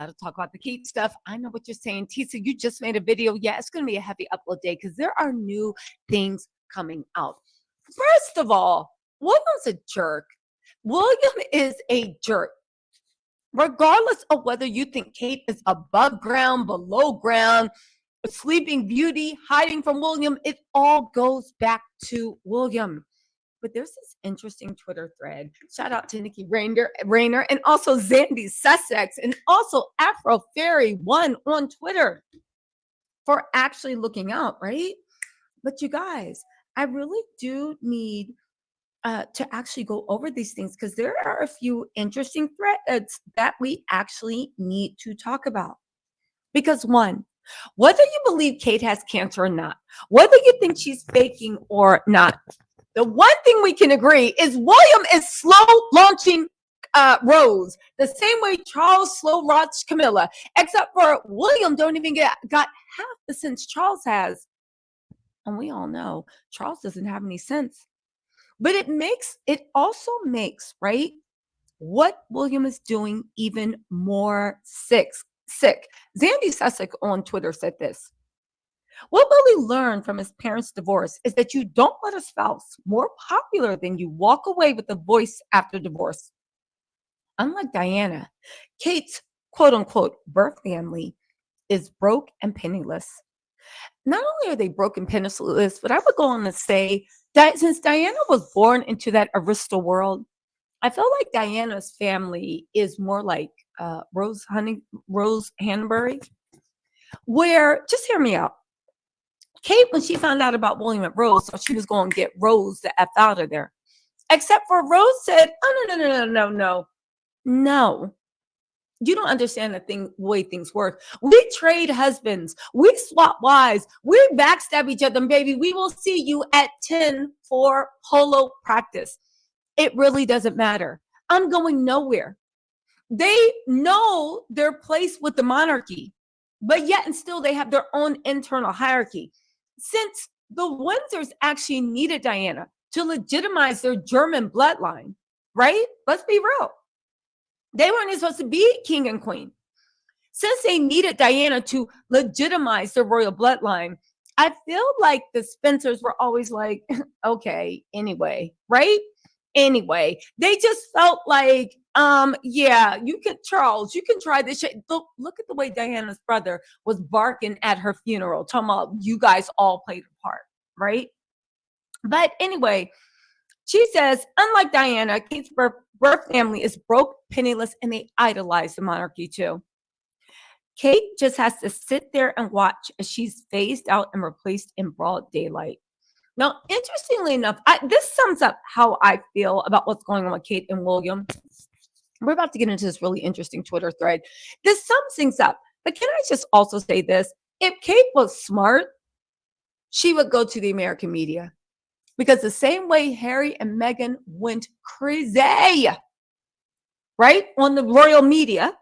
Gotta talk about the Kate stuff. I know what you're saying. Tisa, you just made a video. Yeah, it's going to be a heavy upload day because there are new things coming out. First of all, William's a jerk. William is a jerk. Regardless of whether you think Kate is above ground, below ground, a sleeping beauty, hiding from William, it all goes back to William. But there's this interesting Twitter thread. Shout out to Nikki Rayner and also Zandy Sussex and also Afro Fairy One on Twitter for actually looking out, right? But you guys, I really do need to actually go over these things because there are a few interesting threads that we actually need to talk about. Because one, whether you believe Kate has cancer or not, whether you think she's faking or not, the one thing we can agree is William is slow launching Rose the same way Charles slow launched Camilla, except for William don't even got half the sense Charles has. And we all know Charles doesn't have any sense. But it also makes, right, what William is doing even more sick. Zandy Sussex on Twitter said this. What Willie learned from his parents' divorce is that you don't let a spouse more popular than you walk away with a voice after divorce. Unlike Diana, Kate's quote unquote birth family is broke and penniless. Not only are they broke and penniless, but I would go on to say that since Diana was born into that Arista world, I feel like Diana's family is more like Rose Hanbury, where, just hear me out. Kate, when she found out about William and Rose, thought she was going to get Rose the F out of there. Except for Rose said, oh, no. You don't understand the way things work. We trade husbands. We swap wives. We backstab each other. Baby, we will see you at 10 for polo practice. It really doesn't matter. I'm going nowhere. They know their place with the monarchy, but yet and still they have their own internal hierarchy. Since the Windsors actually needed Diana to legitimize their German bloodline, right? Let's be real. They weren't supposed to be king and queen. Since they needed Diana to legitimize their royal bloodline, I feel like the Spencers were always like, okay, anyway, right? Anyway, they just felt like, yeah, Charles, you can try this shit. Look at the way Diana's brother was barking at her funeral, talking about you guys all played a part, right? But anyway, she says, unlike Diana, Kate's birth family is broke, penniless, and they idolize the monarchy too. Kate just has to sit there and watch as she's phased out and replaced in broad daylight. Now, interestingly enough, this sums up how I feel about what's going on with Kate and William. We're about to get into this really interesting Twitter thread. This sums things up. But can I just also say this? If Kate was smart, she would go to the American media. Because the same way Harry and Meghan went crazy, right, on the royal media,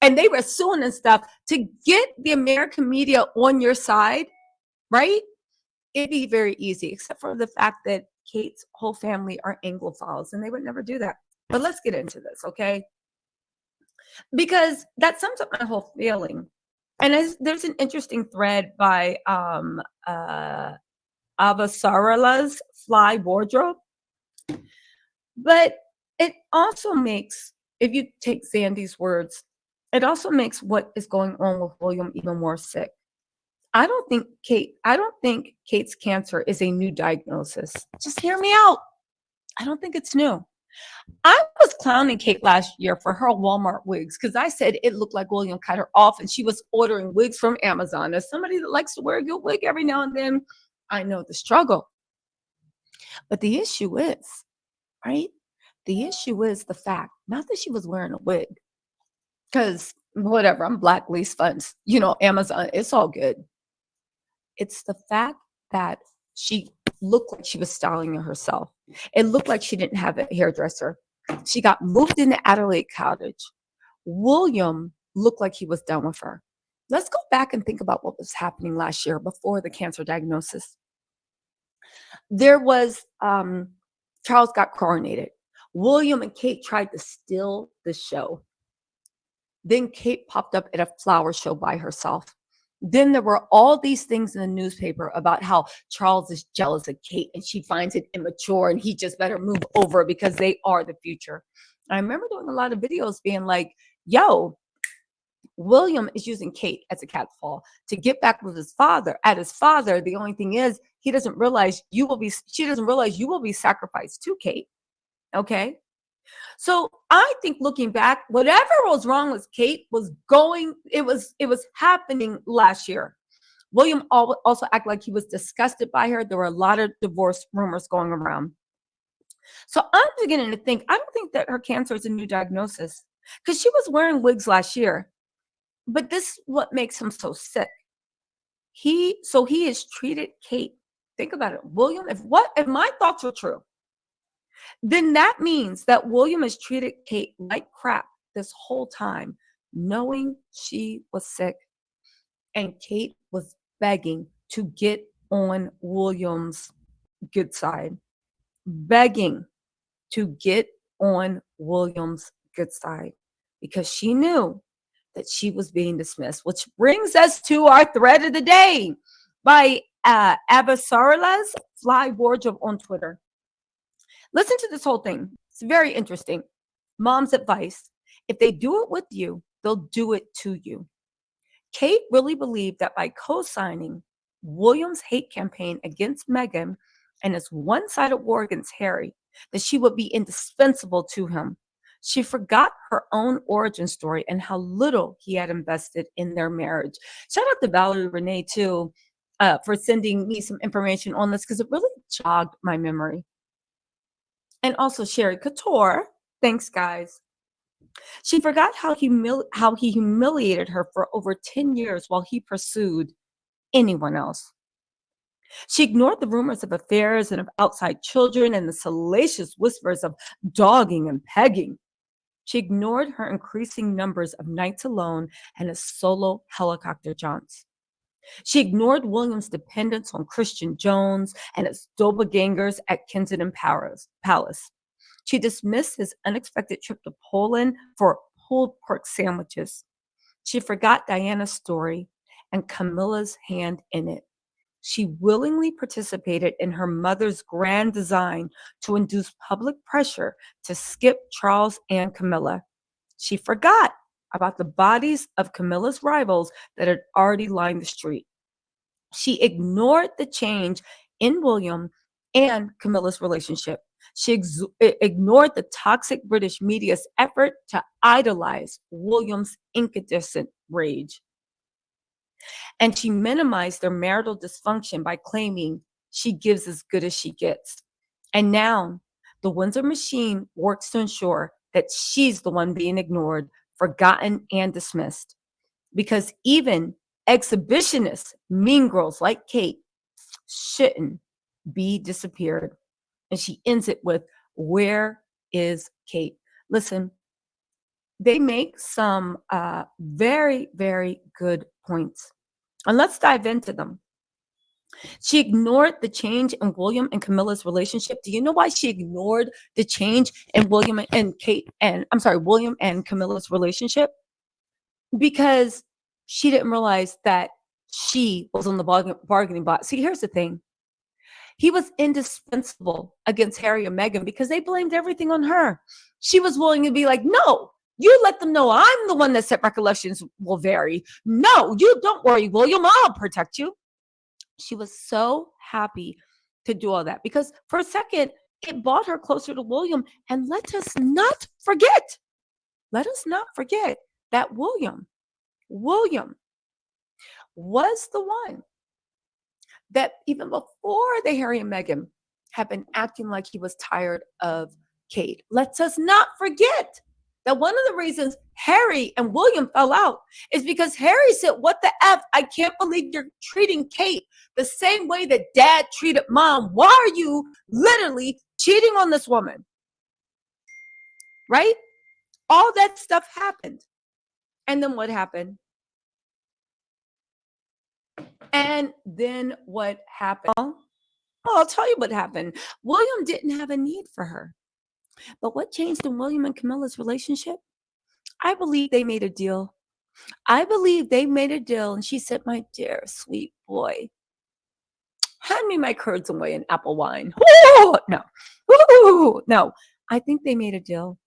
and they were suing and stuff to get the American media on your side, right? It'd be very easy, except for the fact that Kate's whole family are Anglophiles, and they would never do that. But let's get into this, okay? Because that sums up my whole feeling. And there's an interesting thread by Avasarala's Fly Wardrobe. But it also makes, if you take Zandy's words, it also makes what is going on with William even more sick. I don't think Kate's cancer is a new diagnosis. Just hear me out. I don't think it's new. I was clowning Kate last year for her Walmart wigs because I said it looked like William cut her off and she was ordering wigs from Amazon. As somebody that likes to wear a good wig every now and then, I know the struggle. But the issue is, right? The issue is the fact, not that she was wearing a wig, because whatever, I'm black lease funds, Amazon, it's all good. It's the fact that she looked like she was styling herself. It looked like she didn't have a hairdresser. She got moved into Adelaide Cottage. William looked like he was done with her. Let's go back and think about what was happening last year before the cancer diagnosis. There was, Charles got coronated. William and Kate tried to steal the show. Then Kate popped up at a flower show by herself. Then there were all these things in the newspaper about how Charles is jealous of Kate and she finds it immature and he just better move over because they are the future. I remember doing a lot of videos being like, yo, William is using Kate as a catfall to get back with his father. At his father, the only thing is he doesn't realize you will be. She doesn't realize you will be sacrificed to Kate. Okay, so I think looking back, whatever was wrong with Kate was going. It was happening last year. William also acted like he was disgusted by her. There were a lot of divorce rumors going around. So I'm beginning to think. I don't think that her cancer is a new diagnosis because she was wearing wigs last year. But this is what makes him so sick. He has treated Kate. Think about it. William, if my thoughts are true, then that means that William has treated Kate like crap this whole time, knowing she was sick. And Kate was begging to get on William's good side, begging to get on William's good side because she knew that she was being dismissed, which brings us to our thread of the day by Abasarlas Fly Borgia on Twitter. Listen to this whole thing. It's very interesting. Mom's advice: if they do it with you, they'll do it to you. Kate really believed that by co-signing William's hate campaign against Meghan and his one-sided war against Harry, that she would be indispensable to him. She forgot her own origin story and how little he had invested in their marriage. Shout out to Valerie Renee, too, for sending me some information on this because it really jogged my memory. And also Sherry Couture. Thanks, guys. She forgot how he humiliated her for over 10 years while he pursued anyone else. She ignored the rumors of affairs and of outside children and the salacious whispers of dogging and pegging. She ignored her increasing numbers of nights alone and his solo helicopter jaunts. She ignored William's dependence on Christian Jones and his doppelgangers at Kensington Palace. She dismissed his unexpected trip to Poland for pulled pork sandwiches. She forgot Diana's story and Camilla's hand in it. She willingly participated in her mother's grand design to induce public pressure to skip Charles and Camilla. She forgot about the bodies of Camilla's rivals that had already lined the street. She ignored the change in William and Camilla's relationship. She ignored the toxic British media's effort to idolize William's incandescent rage. And she minimized their marital dysfunction by claiming she gives as good as she gets. And now the Windsor machine works to ensure that she's the one being ignored, forgotten, and dismissed. Because even exhibitionist mean girls like Kate shouldn't be disappeared. And she ends it with, where is Kate? Listen, they make some very, very good points. And let's dive into them. She ignored the change in William and Camilla's relationship. Do you know why she ignored the change in William and Camilla's relationship? Because she didn't realize that she was on the bargaining box. See, here's the thing. He was indispensable against Harry and Meghan because they blamed everything on her. She was willing to be like, no, you let them know I'm the one that said recollections will vary. No, you don't worry, William, I'll protect you. She was so happy to do all that because for a second, it brought her closer to William. And let us not forget that William was the one that even before the Harry and Meghan had been acting like he was tired of Kate. Let us not forget that one of the reasons Harry and William fell out is because Harry said, what the F? I can't believe you're treating Kate the same way that dad treated mom. Why are you literally cheating on this woman? Right? All that stuff happened. And then what happened? Well, I'll tell you what happened. William didn't have a need for her. But what changed in William and Camilla's relationship? I believe they made a deal. I believe they made a deal, and she said, "My dear sweet boy, hand me my curds away and apple wine." Ooh, no. Ooh, no. I think they made a deal.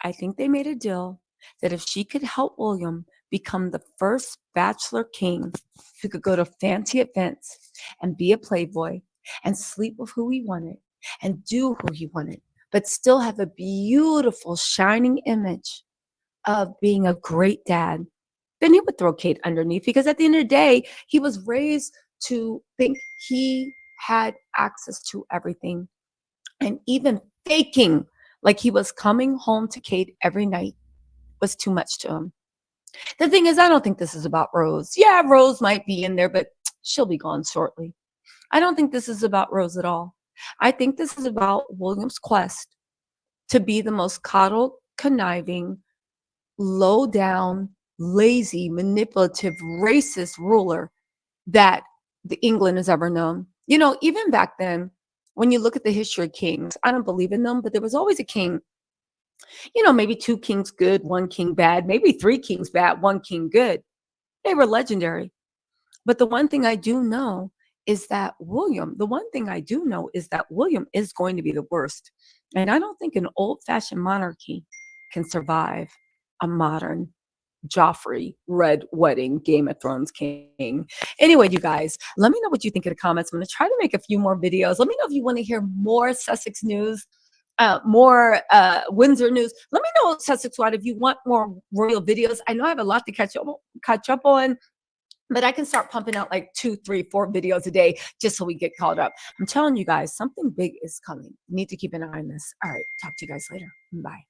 I think they made a deal that if she could help William become the first bachelor king who could go to fancy events and be a playboy and sleep with who he wanted and do who he wanted, but still have a beautiful, shining image of being a great dad, then he would throw Kate underneath, because at the end of the day, he was raised to think he had access to everything. And even faking like he was coming home to Kate every night was too much to him. The thing is, I don't think this is about Rose. Yeah, Rose might be in there, but she'll be gone shortly. I don't think this is about Rose at all. I think this is about William's quest to be the most coddled, conniving, low down, lazy, manipulative, racist ruler that the England has ever known. You know, even back then, when you look at the history of kings, I don't believe in them, but there was always a king, you know, maybe two kings good, one king bad, maybe three kings bad, one king good. They were legendary. But the one thing I do know is that William is going to be the worst. And I don't think an old fashioned monarchy can survive a modern Joffrey Red Wedding Game of Thrones king. Anyway, you guys, let me know what you think in the comments. I'm going to try to make a few more videos. Let me know if you want to hear more Sussex news, more Windsor news. Let me know, Sussex Wide, if you want more royal videos. I know I have a lot to catch up on, but I can start pumping out like 2, 3, 4 videos a day just so we get caught up. I'm telling you guys, something big is coming. You need to keep an eye on this. All right, talk to you guys later. Bye.